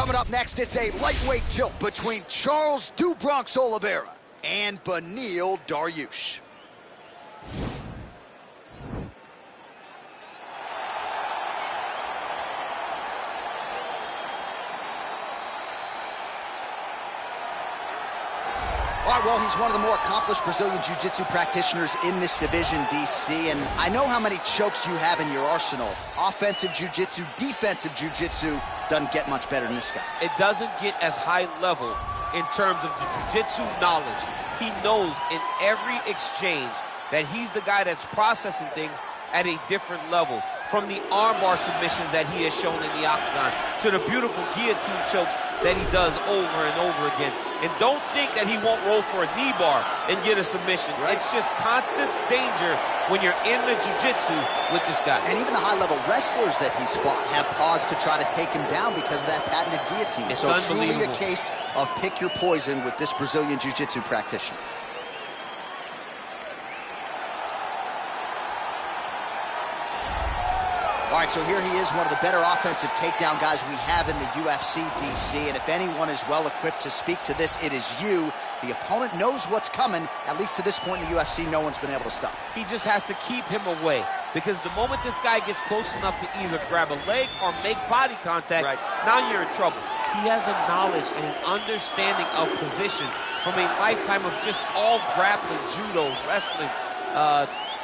Coming up next, it's a lightweight tilt between Charles "Do Bronx" Oliveira and Beneil Dariush. All right, well, he's one of the more accomplished Brazilian Jiu-Jitsu practitioners in this division, DC, and I know how many chokes you have in your arsenal. Offensive Jiu-Jitsu, defensive Jiu-Jitsu doesn't get much better than this guy. It doesn't get as high level in terms of the Jiu-Jitsu knowledge. He knows in every exchange that he's the guy that's processing things at a different level. From the armbar submissions that he has shown in the octagon to the beautiful guillotine chokes that he does over and over again. And don't think that he won't roll for a knee bar and get a submission. Right. It's just constant danger when you're in the jiu-jitsu with this guy. And even the high-level wrestlers that he's fought have paused to try to take him down because of that patented guillotine. It's so truly a case of pick your poison with this Brazilian jiu-jitsu practitioner. All right, so here he is, one of the better offensive takedown guys we have in the UFC, DC. And if anyone is well-equipped to speak to this, it is you. The opponent knows what's coming. At least to this point in the UFC, no one's been able to stop him. He just has to keep him away, because the moment this guy gets close enough to either grab a leg or make body contact, now you're in trouble. He has a knowledge and an understanding of position from a lifetime of just all grappling, judo, wrestling,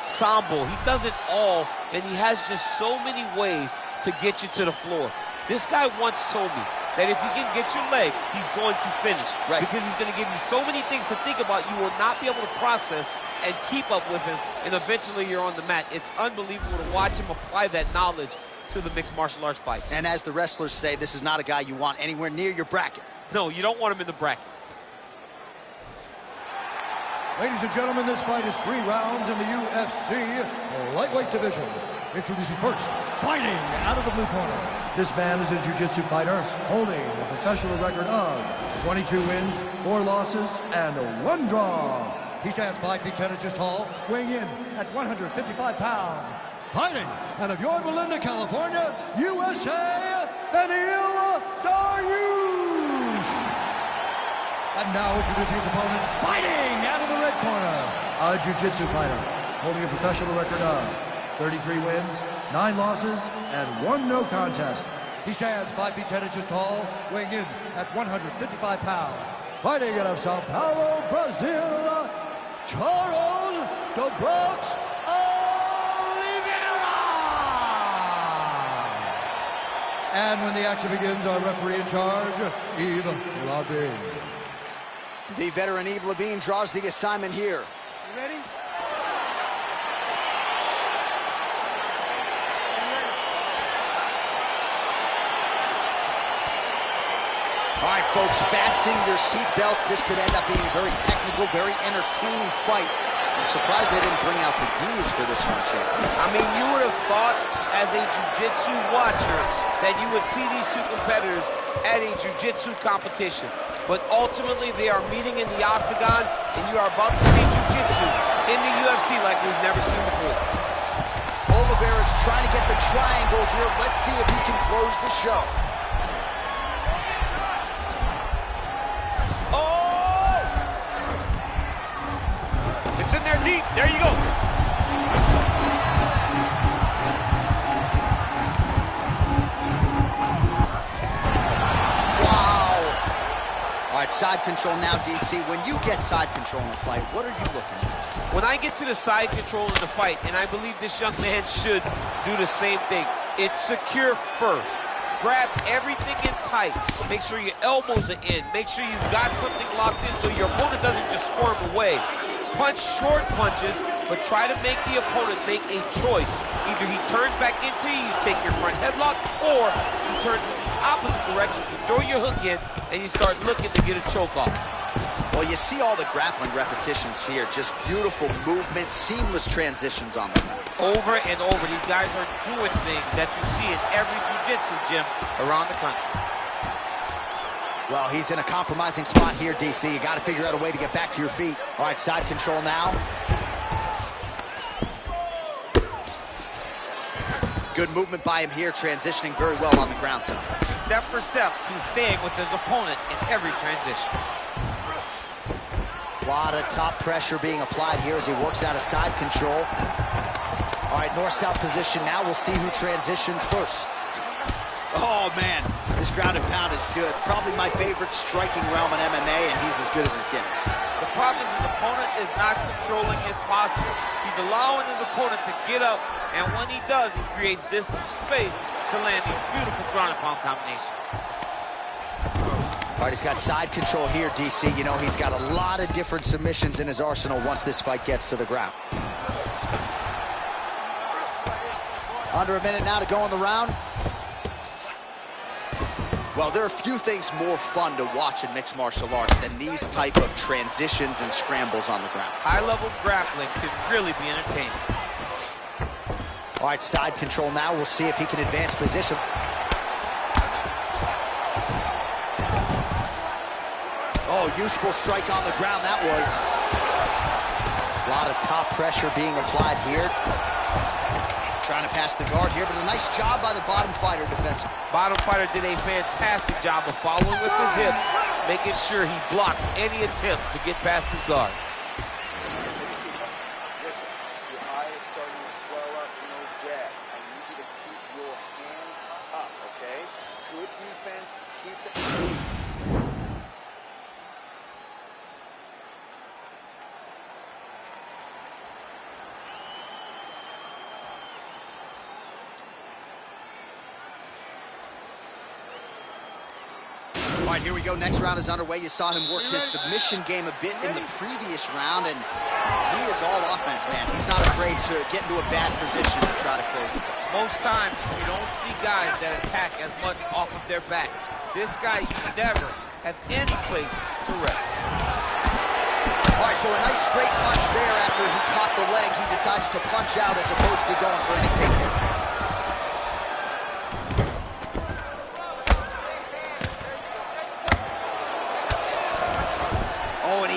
sambo. He does it all, and he has just so many ways to get you to the floor. This guy once told me that if you can get your leg, he's going to finish. Because he's going to give you so many things to think about, you will not be able to process and keep up with him, and eventually you're on the mat. It's unbelievable to watch him apply that knowledge to the mixed martial arts fight. And as the wrestlers say, this is not a guy you want anywhere near your bracket. No, you don't want him in the bracket. Ladies and gentlemen, this fight is 3 rounds in the UFC lightweight division. Introducing first, fighting out of the blue corner. This man is a jiu-jitsu fighter holding a professional record of 22 wins, 4 losses, and 1 draw. He stands 5 feet 10 inches tall, weighing in at 155 pounds. Fighting out of Yorba Linda, California, USA, Beneil Dariush. And now introducing his opponent, fighting out of the red corner, a jiu-jitsu fighter holding a professional record of 33 wins, 9 losses, and 1 no contest. He stands 5 feet 10 inches tall, weighing in at 155 pounds. Fighting out of Sao Paulo, Brazil, Charles "Do Bronx" Oliveira. And when the action begins, our referee in charge, Yves Levine. The veteran Yves Levine draws the assignment here. You ready? All right, folks, fasten your seatbelts. This could end up being a very technical, very entertaining fight. I'm surprised they didn't bring out the gis for this one, Chip. I mean, you would have thought as a jiu-jitsu watcher that you would see these 2 competitors at a jiu-jitsu competition. But ultimately, they are meeting in the octagon, and you are about to see jiu-jitsu in the UFC like we've never seen before. Oliveira's trying to get the triangle here. Let's see if he can close the show. It's in there deep. There you go. Wow. All right, side control now, DC. When you get side control in a fight, what are you looking at? When I get to the side control in the fight, and I believe this young man should do the same thing, it's secure first. Grab everything in tight. Make sure your elbows are in. Make sure you've got something locked in so your opponent doesn't just squirm away. Punch short punches, but try to make the opponent make a choice. Either he turns back into you take your front headlock, or he turns in the opposite direction, you throw your hook in, and you start looking to get a choke off. Well, you see all the grappling repetitions here. Just beautiful movement, seamless transitions on the mat. Over and over, these guys are doing things that you see in every jiu-jitsu gym around the country. Well, he's in a compromising spot here, DC. You got to figure out a way to get back to your feet. All right, side control now. Good movement by him here, transitioning very well on the ground tonight. Step for step, he's staying with his opponent in every transition. A lot of top pressure being applied here as he works out of side control. All right, north-south position now. We'll see who transitions first. Oh, man, this ground and pound is good. Probably my favorite striking realm in MMA, and he's as good as it gets. The problem is his opponent is not controlling his posture. He's allowing his opponent to get up, and when he does, he creates this space to land these beautiful ground and pound combinations. All right, he's got side control here, DC. You know, he's got a lot of different submissions in his arsenal once this fight gets to the ground. Under a minute now to go in the round. Well, there are few things more fun to watch in mixed martial arts than these type of transitions and scrambles on the ground. High-level grappling can really be entertaining. All right, side control now. We'll see if he can advance position. Oh, useful strike on the ground that was. A lot of top pressure being applied here. Trying to pass the guard here, but a nice job by the bottom fighter defense. Bottom fighter did a fantastic job of following with his hips, making sure he blocked any attempt to get past his guard. Listen, your eye is starting to swell up from those jabs. I need you to keep your hands up, okay? Good defense, keep the... All right, here we go. Next round is underway. You saw him work his submission game a bit in the previous round, and he is all offense, man. He's not afraid to get into a bad position to try to close the fight. Most times, you don't see guys that attack as much off of their back. This guy, you never have any place to rest. All right, so a nice straight punch there after he caught the leg. He decides to punch out as opposed to going for any takedown.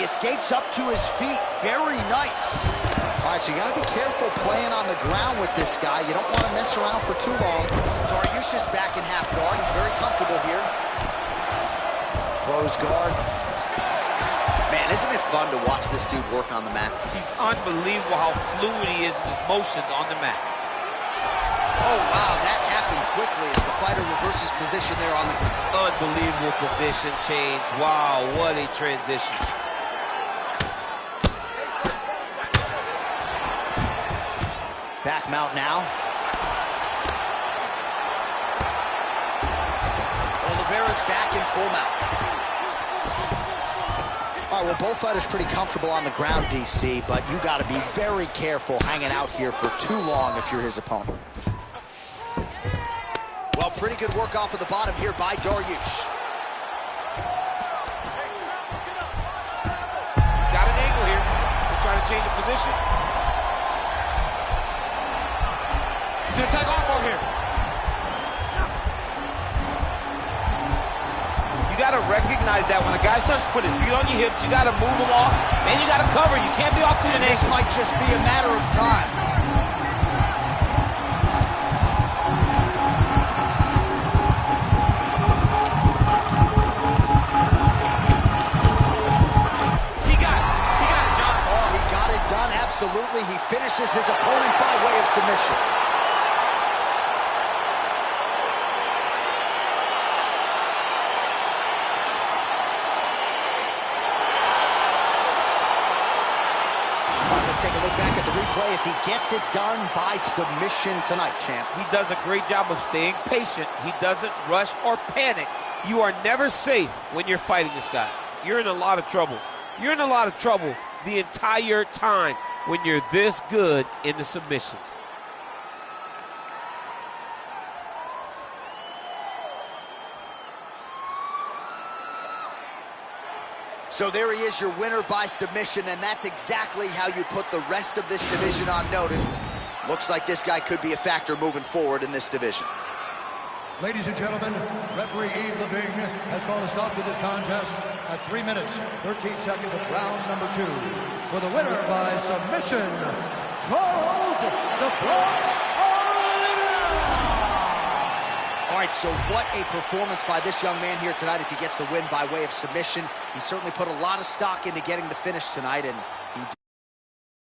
Escapes up to his feet. Very nice. All right, so you got to be careful playing on the ground with this guy. You don't want to mess around for too long. Dariush's back in half guard. He's very comfortable here. Close guard. Man, isn't it fun to watch this dude work on the mat? He's unbelievable how fluid he is in his motions on the mat. Oh, wow, that happened quickly as the fighter reverses position there on the ground. Unbelievable position change. Wow, what a transition. Back mount now. Oliveira's back in full mount. All right, well, both fighters pretty comfortable on the ground, DC, but you got to be very careful hanging out here for too long if you're his opponent. Well, pretty good work off of the bottom here by Dariush. Got an angle here to try to change the position. He's gonna tag armbar here. You gotta recognize that when a guy starts to put his feet on your hips, you gotta move him off, and you gotta cover. You can't be off to an angle. This might just be a matter of time. He got it, John. Oh, he got it done, absolutely. He finishes his opponent by way of submission. Take a look back at the replay as he gets it done by submission tonight, champ. He does a great job of staying patient. He doesn't rush or panic. You are never safe when you're fighting this guy. You're in a lot of trouble. You're in a lot of trouble the entire time when you're this good in the submissions. So there he is, your winner by submission, and that's exactly how you put the rest of this division on notice. Looks like this guy could be a factor moving forward in this division. Ladies and gentlemen, referee Yves Leving has called a stop to this contest at 3 minutes, 13 seconds of round number 2. For the winner by submission, Charles the Bronx Oliveira! All right, so what a performance by this young man here tonight as he gets the win by way of submission. He certainly put a lot of stock into getting the finish tonight, and